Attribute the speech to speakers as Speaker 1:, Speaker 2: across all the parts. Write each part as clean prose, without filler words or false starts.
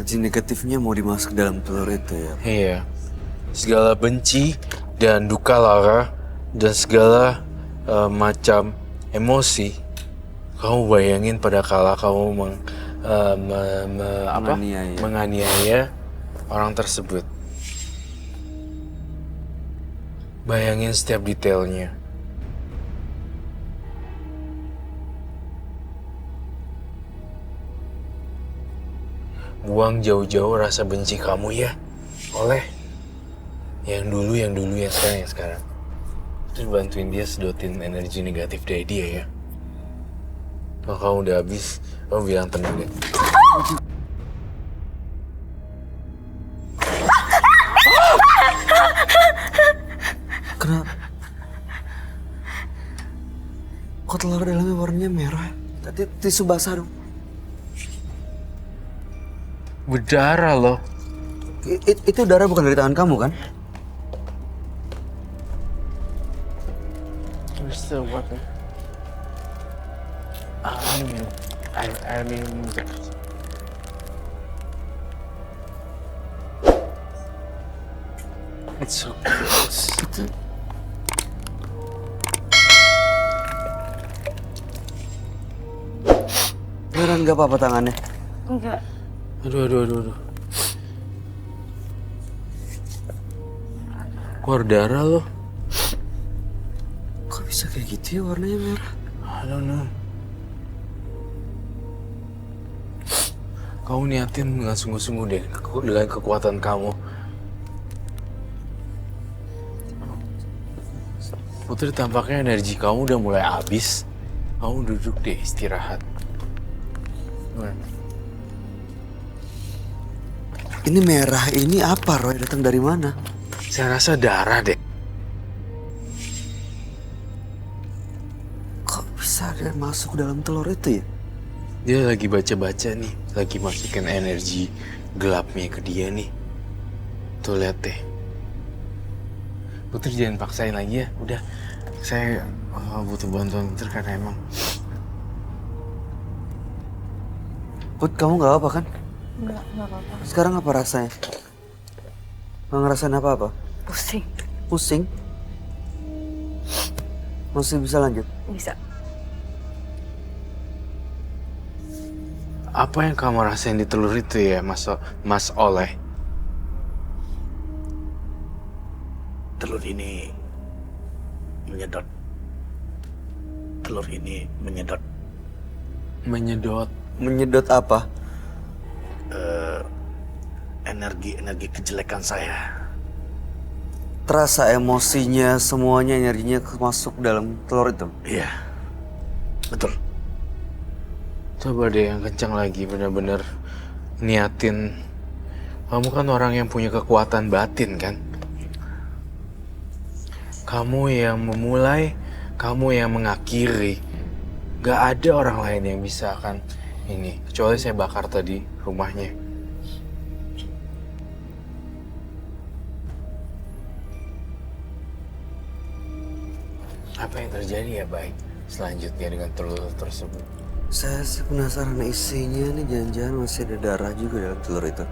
Speaker 1: energi negatifnya mau dimasuk dalam telur itu ya.
Speaker 2: Iya. Segala benci dan duka lara dan segala macam emosi kamu bayangin pada kala kamu menganiaya orang tersebut. Bayangin setiap detailnya. Buang jauh-jauh rasa benci kamu ya, oleh yang dulu, yang sekarang, yang sekarang. Terus bantuin dia sedotin energi negatif dari dia ya. Kalau kamu udah habis, kamu bilang tenang deh.
Speaker 1: Kenapa? Kok telur dalamnya warnanya merah? Tadi tisu basah dong.
Speaker 2: Berdarah loh.
Speaker 1: Itu darah bukan dari tangan kamu kan?
Speaker 2: Where's the weapon? I mean, it's so gross.
Speaker 1: Beneran gak apa-apa tangannya?
Speaker 3: Enggak.
Speaker 2: Aduh. Keluar darah loh.
Speaker 1: Kok bisa kayak gitu ya warnanya merah?
Speaker 2: I don't know. Kamu niatin nggak sungguh-sungguh deh dengan kekuatan kamu. Putri, tampaknya energi kamu udah mulai habis. Kamu duduk deh, istirahat.
Speaker 1: Ini merah ini apa, Roy? Datang dari mana?
Speaker 2: Saya rasa darah deh.
Speaker 1: Kok bisa ada masuk dalam telur itu ya?
Speaker 2: Dia lagi baca-baca nih, lagi masukin energi gelapnya ke dia nih. Tuh lihat deh. Putri jangan paksain lagi ya, udah. Saya butuh bantuan Putri karena emang.
Speaker 1: Put, kamu gak apa kan?
Speaker 3: Enggak apa-apa.
Speaker 1: Sekarang apa rasanya? Nggak ngerasain apa-apa?
Speaker 3: Pusing.
Speaker 1: Pusing? Masih bisa lanjut?
Speaker 3: Bisa.
Speaker 2: Apa yang kamu rasain di telur itu ya, Mas Oleh?
Speaker 4: Telur ini menyedot. Telur ini menyedot.
Speaker 2: Menyedot.
Speaker 1: Menyedot apa?
Speaker 4: Energi kejelekan saya.
Speaker 1: Terasa emosinya, semuanya energinya masuk dalam telur itu?
Speaker 4: Iya, betul.
Speaker 2: Coba deh yang kencang lagi, bener-bener niatin. Kamu kan orang yang punya kekuatan batin kan? Kamu yang memulai, kamu yang mengakhiri. Gak ada orang lain yang bisa kan ini. Kecuali saya bakar tadi rumahnya. Apa yang terjadi ya baik selanjutnya dengan telur tersebut?
Speaker 1: Saya sih penasaran isinya nih, jangan-jangan masih ada darah juga dalam telur itu.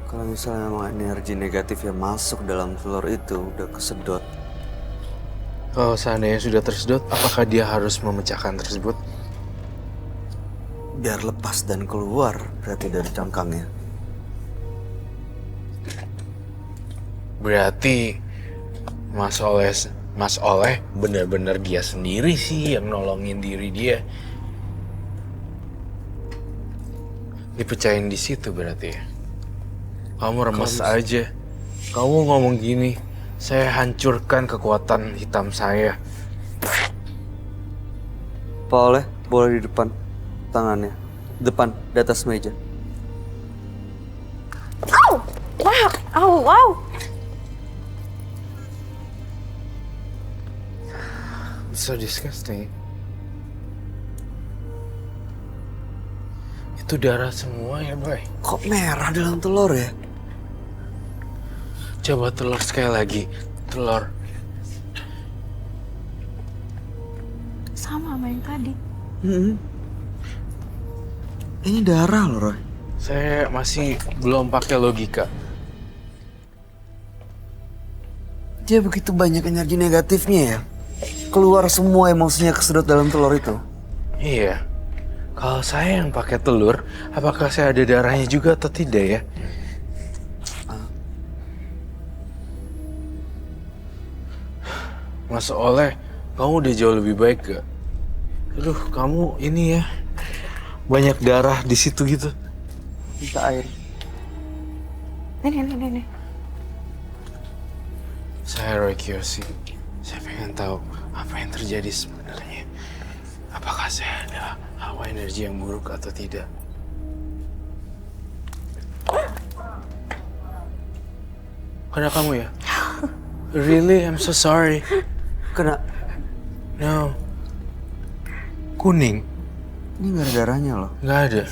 Speaker 1: Kalau misalnya memang energi negatif yang masuk dalam telur itu udah kesedot.
Speaker 2: Kalau seandainya sudah tersedot, apakah dia harus memecahkan tersebut?
Speaker 1: Biar lepas dan keluar berarti dari cangkangnya.
Speaker 2: Berarti Mas Oleh benar-benar dia sendiri sih yang nolongin diri dia. Dipecahin di situ berarti ya. Kamu remes aja. Kamu ngomong gini, saya hancurkan kekuatan hitam saya.
Speaker 1: Pak Oleh, boleh di depan tangannya. Depan, di atas meja.
Speaker 3: Au! Wow! Au! Wow!
Speaker 2: So disgusting. Itu darah semua ya, Boy.
Speaker 1: Kok merah dalam telur ya?
Speaker 2: Coba telur sekali lagi. Telur.
Speaker 3: Sama yang tadi.
Speaker 1: Ini darah loh, Roy.
Speaker 2: Saya masih belum pakai logika.
Speaker 1: Dia begitu banyak energi negatifnya ya. Keluar semua emosinya kesedot dalam telur itu.
Speaker 2: Iya. Kalau saya yang pakai telur, apakah saya ada darahnya juga atau tidak ya? Mas Oleh, kamu udah jauh lebih baik gak? Aduh, kamu ini ya, banyak darah di situ gitu.
Speaker 1: Minta air.
Speaker 3: Ini.
Speaker 2: Saya Roy Kiyoshi. Saya pengen tahu apa yang terjadi sebenarnya. Apakah saya ada hawa energi yang buruk atau tidak? Kena kamu ya? Really? I'm so sorry.
Speaker 1: Kena.
Speaker 2: No. Kuning?
Speaker 1: Ini nggak ada darahnya loh.
Speaker 2: Nggak ada.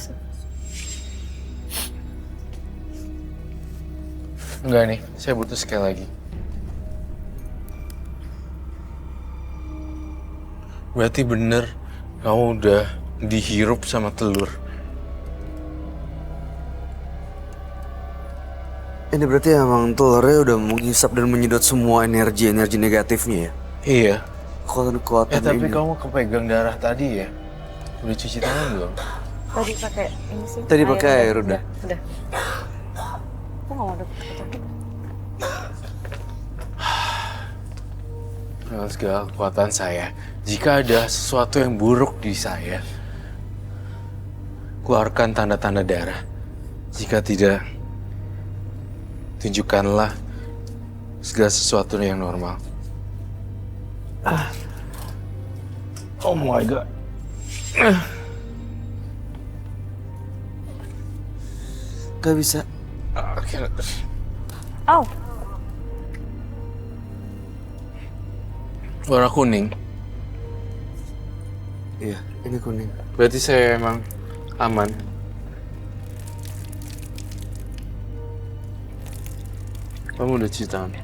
Speaker 2: Enggak nih, saya butuh sekali lagi. Berarti bener, kamu udah dihirup sama telur.
Speaker 1: Ini berarti emang telurnya udah menghisap dan menyedot semua energi negatifnya ya?
Speaker 2: Iya.
Speaker 1: Kekuatan
Speaker 2: Tapi
Speaker 1: ini.
Speaker 2: kamu kepegang darah tadi ya? Udah cuci tangan belum?
Speaker 3: Tadi pakai ini sih.
Speaker 1: Tadi pakai air udah.
Speaker 3: Udah. Aku nggak mau deket-deket.
Speaker 2: Dengan segala kekuatan saya, jika ada sesuatu yang buruk di saya, keluarkan tanda-tanda darah. Jika tidak, tunjukkanlah segala sesuatu yang normal. Oh my god.
Speaker 1: Gak bisa.
Speaker 2: Oke.
Speaker 3: Oh,
Speaker 2: Warna kuning.
Speaker 1: Iya, ini kuning.
Speaker 2: Berarti saya emang aman. Kamu udah cuci tangan?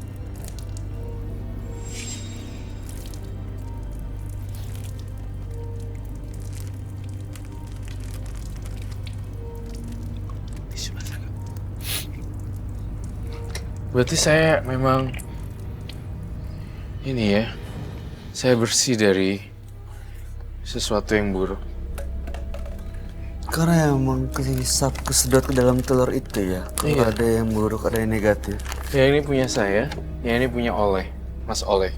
Speaker 2: Berarti saya memang ini ya, saya bersih dari sesuatu yang buruk.
Speaker 1: Karena emang kehisap kesedot ke dalam telur itu ya. Kalau
Speaker 2: Iya.
Speaker 1: ada yang buruk, ada yang negatif.
Speaker 2: Yang ini punya saya, yang ini punya Oleh, Mas Oleh.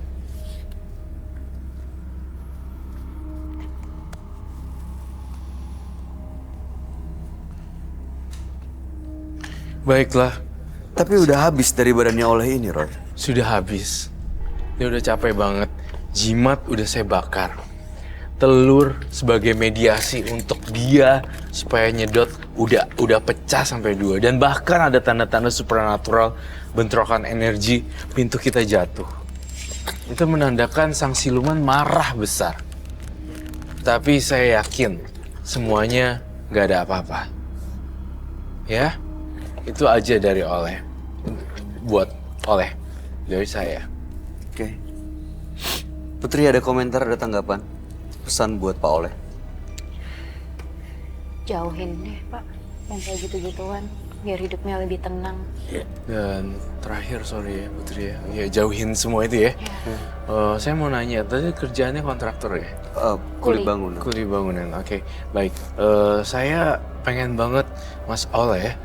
Speaker 2: Baiklah,
Speaker 1: Tapi udah habis dari badannya oleh ini, Roy.
Speaker 2: sudah habis. Dia udah capek banget. Jimat udah saya bakar. Telur sebagai mediasi untuk dia supaya nyedot udah pecah sampai 2. Dan bahkan ada tanda-tanda supernatural, bentrokan energi, pintu kita jatuh. Itu menandakan sang siluman marah besar. Tapi saya yakin semuanya gak ada apa-apa. Ya, itu aja dari Oleh. Buat Oleh, dari saya.
Speaker 1: Oke. Putri ada komentar, ada tanggapan? Pesan buat Pak Oleh.
Speaker 3: jauhin deh Pak. Yang kayak gitu-gituan. Biar hidupnya lebih tenang.
Speaker 2: Dan terakhir, sorry ya Putri ya, ya jauhin semua itu ya. Saya mau nanya, tadi kerjaannya kontraktor ya?
Speaker 1: Kulit bangunan.
Speaker 2: Kuli bangunan, oke. Baik, saya pengen banget Mas Oleh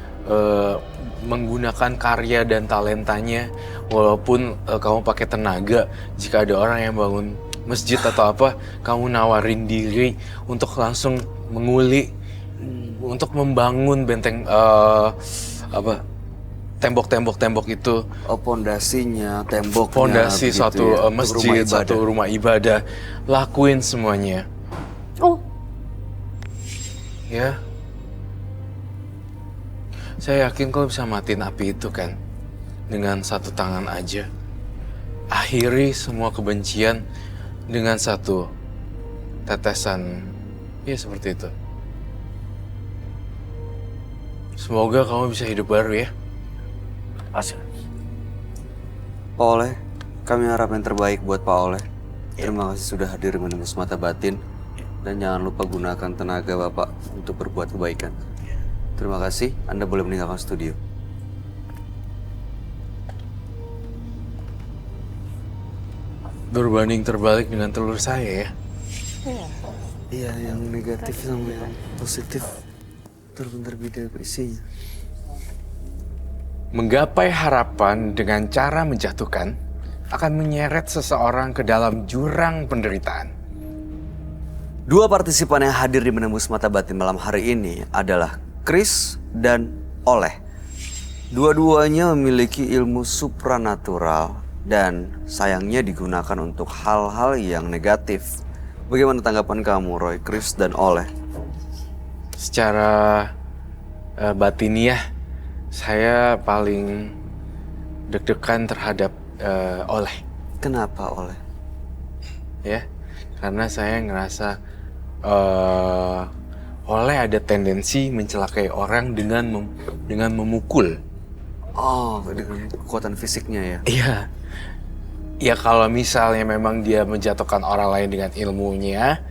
Speaker 2: menggunakan karya dan talentanya, walaupun kamu pakai tenaga. Jika ada orang yang bangun masjid atau apa, kamu nawarin diri untuk langsung menguli, untuk membangun benteng tembok-tembok itu.
Speaker 1: Pondasinya, temboknya.
Speaker 2: Fondasi
Speaker 1: begitu
Speaker 2: suatu
Speaker 1: ya.
Speaker 2: masjid,
Speaker 1: Untuk
Speaker 2: satu rumah ibadah. Lakuin semuanya.
Speaker 3: Oh,
Speaker 2: Ya. Saya yakin kau bisa matiin api itu kan. Dengan satu tangan aja. Akhiri semua kebencian dengan satu tetesan. Ya seperti itu. Semoga kamu bisa hidup baru ya.
Speaker 4: Asik.
Speaker 1: Pak Oleh, kami harap yang terbaik buat Pak Oleh. Terima kasih sudah hadir menembus mata batin. Dan jangan lupa gunakan tenaga Bapak untuk berbuat kebaikan. Terima kasih, Anda boleh meninggalkan studio.
Speaker 2: Berbanding terbalik dengan telur saya ya.
Speaker 1: Iya, yang negatif sama yang positif benar-benar beda isinya.
Speaker 2: Menggapai harapan dengan cara menjatuhkan akan menyeret seseorang ke dalam jurang penderitaan.
Speaker 1: Dua partisipan yang hadir di Menembus Mata Batin malam hari ini adalah Chris dan Oleh. Dua-duanya memiliki ilmu supranatural dan sayangnya digunakan untuk hal-hal yang negatif. Bagaimana tanggapan kamu, Roy, Chris dan Oleh?
Speaker 2: Secara batiniah, saya paling deg-degan terhadap Oleh.
Speaker 1: Kenapa Oleh?
Speaker 2: Ya, karena saya ngerasa Oleh ada tendensi mencelakai orang dengan memukul.
Speaker 1: Oh, dengan kekuatan fisiknya ya?
Speaker 2: Iya. Ya kalau misalnya memang dia menjatuhkan orang lain dengan ilmunya,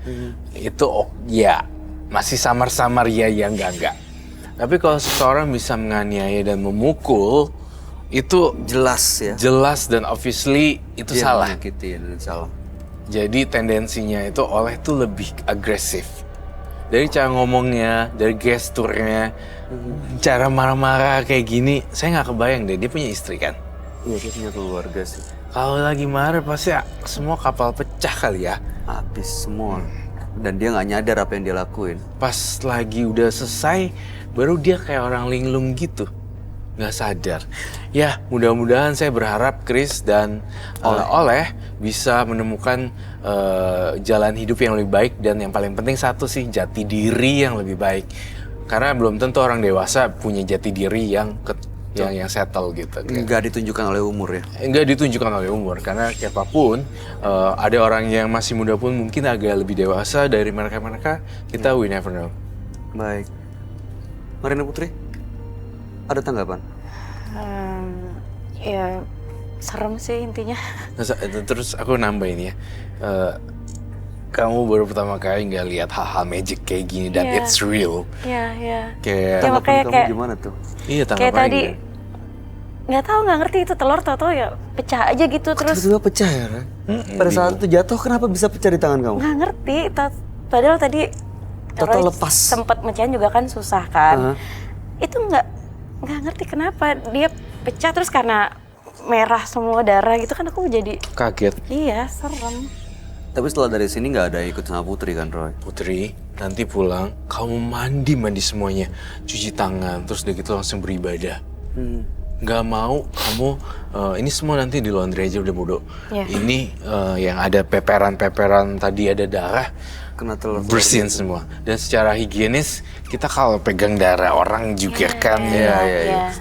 Speaker 2: itu ya masih samar-samar ya enggak. Tapi kalau seseorang bisa menganiaya dan memukul, itu
Speaker 1: Jelas ya?
Speaker 2: jelas dan obviously itu
Speaker 1: Dia
Speaker 2: salah.
Speaker 1: menyakiti dan salah.
Speaker 2: Jadi tendensinya itu Oleh tuh lebih agresif. Dari cara ngomongnya, dari gesturnya, cara marah-marah kayak gini, saya nggak kebayang deh, dia punya istri kan?
Speaker 1: Iya, dia punya keluarga sih.
Speaker 2: Kalau lagi marah pasti semua kapal pecah kali ya.
Speaker 1: Habis semua. Dan dia nggak nyadar apa yang dia lakuin.
Speaker 2: Pas lagi udah selesai, baru dia kayak orang linglung gitu. Nggak sadar. Ya, mudah-mudahan saya berharap Chris dan Oleh bisa menemukan jalan hidup yang lebih baik. Dan yang paling penting satu sih, jati diri yang lebih baik. Karena belum tentu orang dewasa punya jati diri yang settle gitu.
Speaker 1: Nggak ditunjukkan oleh umur ya?
Speaker 2: Enggak ditunjukkan oleh umur, karena siapapun ada orang yang masih muda pun mungkin agak lebih dewasa dari mereka-mereka, kita we never know.
Speaker 1: Baik. Marina Putri, ada tanggapan?
Speaker 3: Ya serem sih intinya.
Speaker 2: Terus aku nambah ini ya, kamu baru pertama kali nggak lihat hal-hal magic kayak gini dan
Speaker 3: Iya.
Speaker 2: it's real.
Speaker 3: Iya.
Speaker 2: Kayak
Speaker 3: Ya,
Speaker 1: Tanggapan
Speaker 3: makanya
Speaker 1: kamu
Speaker 3: kayak-
Speaker 1: gimana tuh?
Speaker 2: iya
Speaker 3: Kayak
Speaker 2: tanggapan
Speaker 3: tadi nggak ngerti itu telur tau ya pecah aja gitu terus
Speaker 1: Tiba-tiba pecah ya, Ren? Pada saat itu jatuh, kenapa bisa pecah di tangan kamu?
Speaker 3: nggak ngerti. Padahal tadi
Speaker 1: Total
Speaker 3: Roy
Speaker 1: lepas.
Speaker 3: sempet mecahin juga kan susah kan.
Speaker 1: Aha.
Speaker 3: Itu nggak ngerti kenapa dia pecah terus karena merah semua darah gitu kan aku jadi
Speaker 2: kaget.
Speaker 3: iya serem.
Speaker 1: Tapi setelah dari sini nggak ada yang ikut sama Putri kan, Roy?
Speaker 2: Putri, nanti pulang kamu mandi semuanya, cuci tangan, terus udah gitu langsung beribadah. Nggak mau kamu ini semua nanti di laundry aja udah bodoh.
Speaker 3: Iya.
Speaker 2: Ini yang ada peperan-peperan tadi ada darah,
Speaker 1: Kena telur.
Speaker 2: bersihin semua. Dan secara higienis kita kalau pegang darah orang juga kan
Speaker 1: Iya.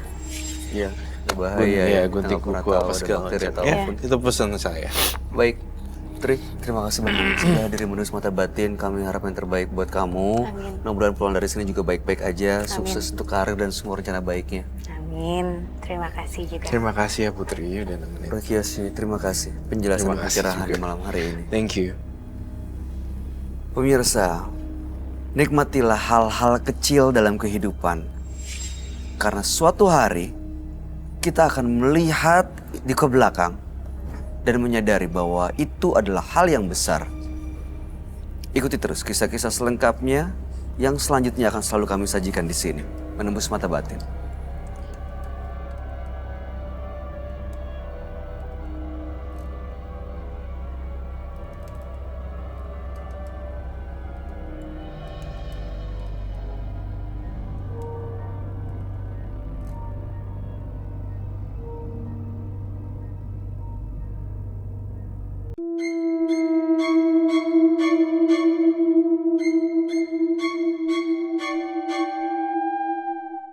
Speaker 2: ya
Speaker 1: Bahaya
Speaker 2: ya
Speaker 1: kita
Speaker 2: gunting
Speaker 1: nggak pernah
Speaker 2: kuku
Speaker 1: tahu
Speaker 2: apa
Speaker 1: ada
Speaker 2: segala
Speaker 1: bakteri
Speaker 2: macam.
Speaker 1: atau
Speaker 2: Ya,
Speaker 1: apapun.
Speaker 2: itu pesan saya.
Speaker 1: Baik, Putri, terima kasih banyak sudah hadir di Menembus Mata Batin. Kami harap yang terbaik buat kamu.
Speaker 3: Amin.
Speaker 1: Mudah-mudahan pulang dari sini juga baik-baik aja. Sukses untuk karir dan semua rencana baiknya.
Speaker 3: Amin. Terima kasih juga.
Speaker 2: Terima kasih ya Putri udah nemenin.
Speaker 1: Rakyasi, terima kasih penjelasan
Speaker 2: Terima
Speaker 1: dan
Speaker 2: kasih
Speaker 1: pencerahan
Speaker 2: juga.
Speaker 1: di malam hari ini.
Speaker 2: Thank you.
Speaker 1: Pemirsa, nikmatilah hal-hal kecil dalam kehidupan. Karena suatu hari kita akan melihat di ke belakang dan menyadari bahwa itu adalah hal yang besar. Ikuti terus kisah-kisah selengkapnya yang selanjutnya akan selalu kami sajikan di sini. Menembus Mata Batin.